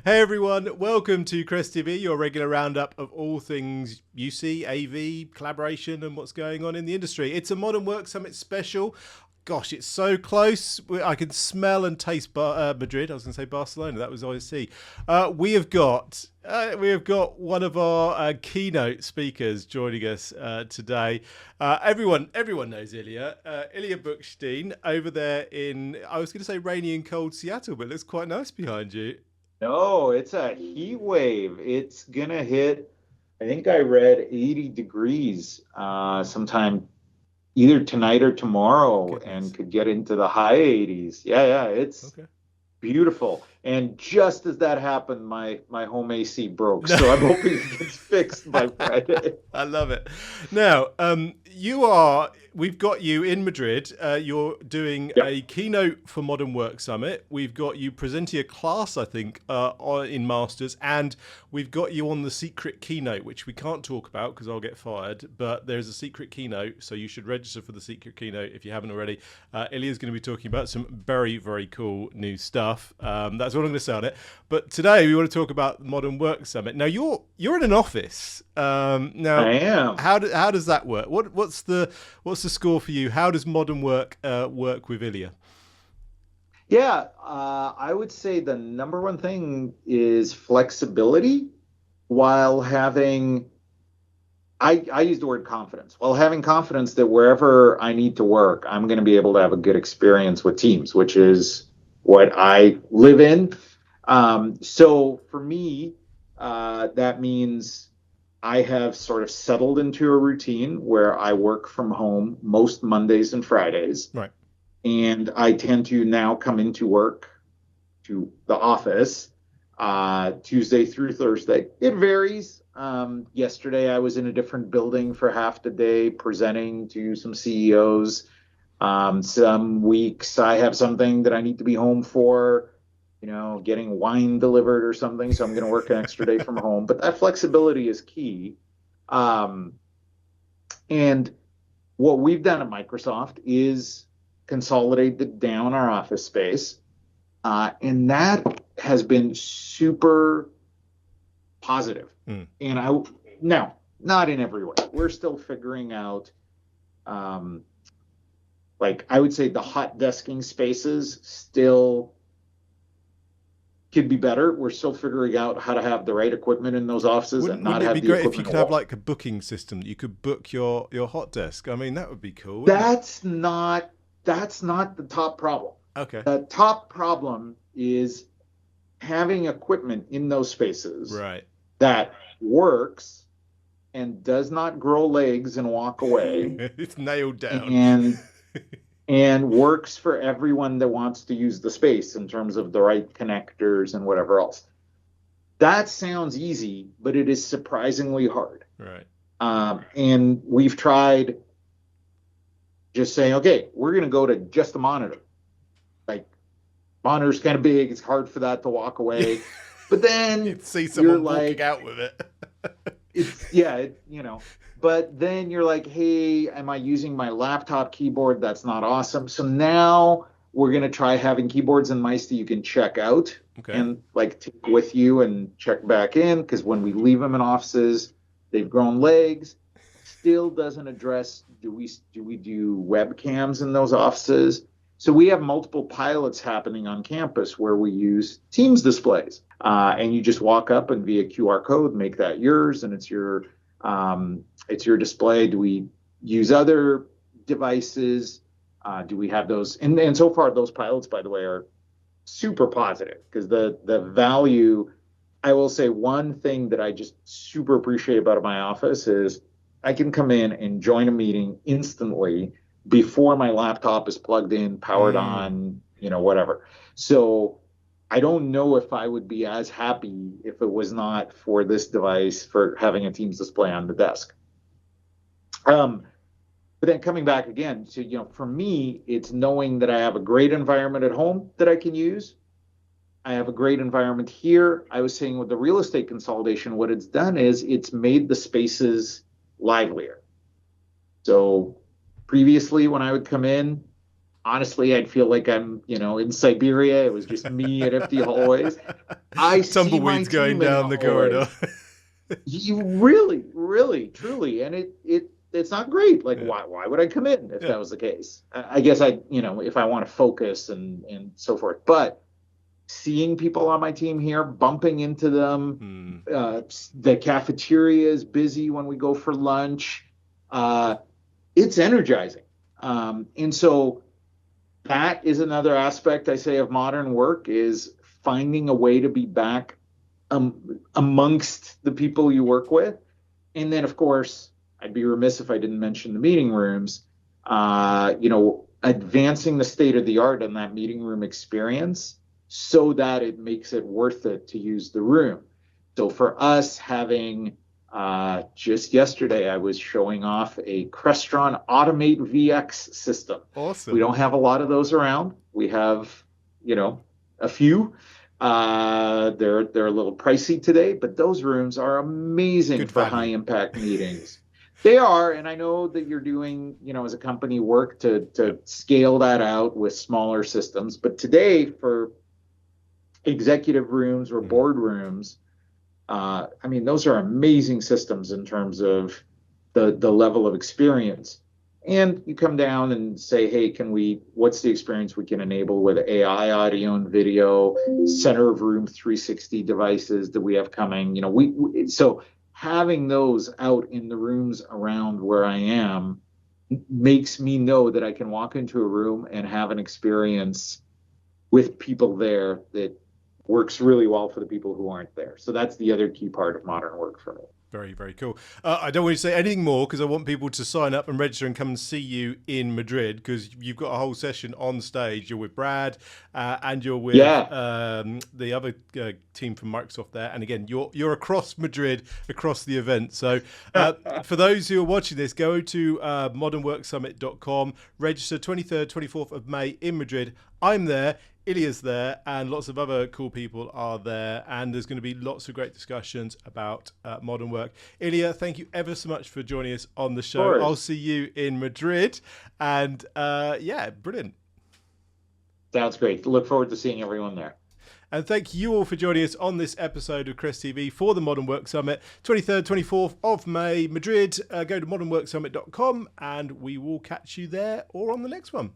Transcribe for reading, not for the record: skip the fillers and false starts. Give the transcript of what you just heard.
Hey everyone, welcome to CresTV, your regular roundup of all things UC, AV, collaboration, and what's going on in the industry. It's a Modern Work Summit special. Gosh, it's so close. I can smell and taste Madrid. I was going to say Barcelona. That was IC. We have got one of our keynote speakers joining us today. Everyone knows Ilya. Ilya Bukshteyn over there in, I was going to say rainy and cold Seattle, but it looks quite nice behind you. No, it's a heat wave. It's gonna hit, I think I read 80 degrees sometime either tonight or tomorrow and Goodness. could get into the high 80s. Yeah, it's Okay. beautiful. And just as that happened, my home AC broke. No. So I'm hoping it gets fixed by Friday. I love it. Now, we've got you in Madrid. You're doing Yep. a keynote for Modern Work Summit. We've got you presenting a class, I think, in Masters, and we've got you on the secret keynote, which we can't talk about because I'll get fired. But there's a secret keynote, so you should register for the secret keynote if you haven't already. Ilya's going to be talking about some very, very cool new stuff. That's what I'm going to say on it. But today we want to talk about the Modern Work Summit. Now you're in an office. Now, I am. how does that work? What's the score for you? How does modern work work with Ilya? Yeah, I would say the number one thing is flexibility while having I use the word confidence. While having confidence that wherever I need to work, I'm going to be able to have a good experience with teams, which is what I live in. So for me, that means I have sort of settled into a routine where I work from home most Mondays and Fridays. Right. And I tend to now come into work to the office Tuesday through Thursday. It varies. Yesterday, I was in a different building for half the day presenting to some CEOs. Some weeks, I have something that I need to be home for, getting wine delivered or something. So I'm going to work an extra day from home. But that flexibility is key. Um, and what we've done at Microsoft is consolidated down our office space. And that has been super positive. Mm. And now, not in every way. We're still figuring out, like I would say the hot desking spaces still could be better. We're still figuring out how to have the right equipment in those offices and not Wouldn't it be have the great if you equipment could have wall. like a booking system that you could book your hot desk? I mean, that would be cool, wouldn't it? That's not the top problem. Okay. The top problem is having equipment in those spaces Right. that works and does not grow legs and walk away It's nailed down. and and works for everyone that wants to use the space in terms of the right connectors and whatever else. That sounds easy, but it is surprisingly hard. Right. And we've tried just saying, okay, we're going to go to just a monitor. Like, monitor's kind of big. It's hard for that to walk away. But then You'd see you're someone walking like, out with it. but then you're like, hey, am I using my laptop keyboard? That's not awesome. So now we're going to try having keyboards and mice that you can check out Okay. and like take with you and check back in. Because when we leave them in offices, they've grown legs. Still doesn't address, do we do webcams in those offices? So we have multiple pilots happening on campus where we use Teams displays, and you just walk up and via QR code make that yours, and it's your display. Do we use other devices? Do we have those? And so far, those pilots, by the way, are super positive because the value. I will say one thing that I just super appreciate about my office is I can come in and join a meeting instantly before my laptop is plugged in, powered Mm. on, whatever. So I don't know if I would be as happy if it was not for this device for having a Teams display on the desk. But then coming back again to, for me, it's knowing that I have a great environment at home that I can use. I have a great environment here. I was saying with the real estate consolidation, what it's done is it's made the spaces livelier. So previously, when I would come in, honestly, I'd feel like I'm, in Siberia. It was just me at empty hallways. I see my Tumbleweeds going team in the down the corridor. hallways. You really, really, truly, and it's not great. Like, Yeah. why would I come in if Yeah. that was the case? I guess if I want to focus and so forth. But seeing people on my team here, bumping into them, the cafeteria is busy when we go for lunch. It's energizing, and so that is another aspect I say of modern work is finding a way to be back amongst the people you work with. And then, of course, I'd be remiss if I didn't mention the meeting rooms. Advancing the state of the art in that meeting room experience so that it makes it worth it to use the room. So for us, having just yesterday, I was showing off a Crestron Automate VX system. Awesome. We don't have a lot of those around. We have, a few. They're a little pricey today, but those rooms are amazing Good for value. high impact meetings. They are, and I know that you're doing, as a company, work to scale that out with smaller systems. But today, for executive rooms or board rooms, those are amazing systems in terms of the level of experience. And you come down and say, hey, what's the experience we can enable with AI audio and video, center of room 360 devices that we have coming? So having those out in the rooms around where I am makes me know that I can walk into a room and have an experience with people there that works really well for the people who aren't there. So that's the other key part of modern work for me. Very, very cool. I don't want to say anything more because I want people to sign up and register and come and see you in Madrid because you've got a whole session on stage. You're with Brad and you're with the other team from Microsoft there. And again, you're across Madrid, across the event. So for those who are watching this, go to modernworksummit.com, register 23rd, 24th of May in Madrid. I'm there. Ilya's there and lots of other cool people are there, and there's going to be lots of great discussions about modern work. Ilya, thank you ever so much for joining us on the show. I'll see you in Madrid, and brilliant. Sounds great. Look forward to seeing everyone there. And thank you all for joining us on this episode of CresTV for the Modern Work Summit, 23rd, 24th of May, Madrid. Go to modernworksummit.com and we will catch you there or on the next one.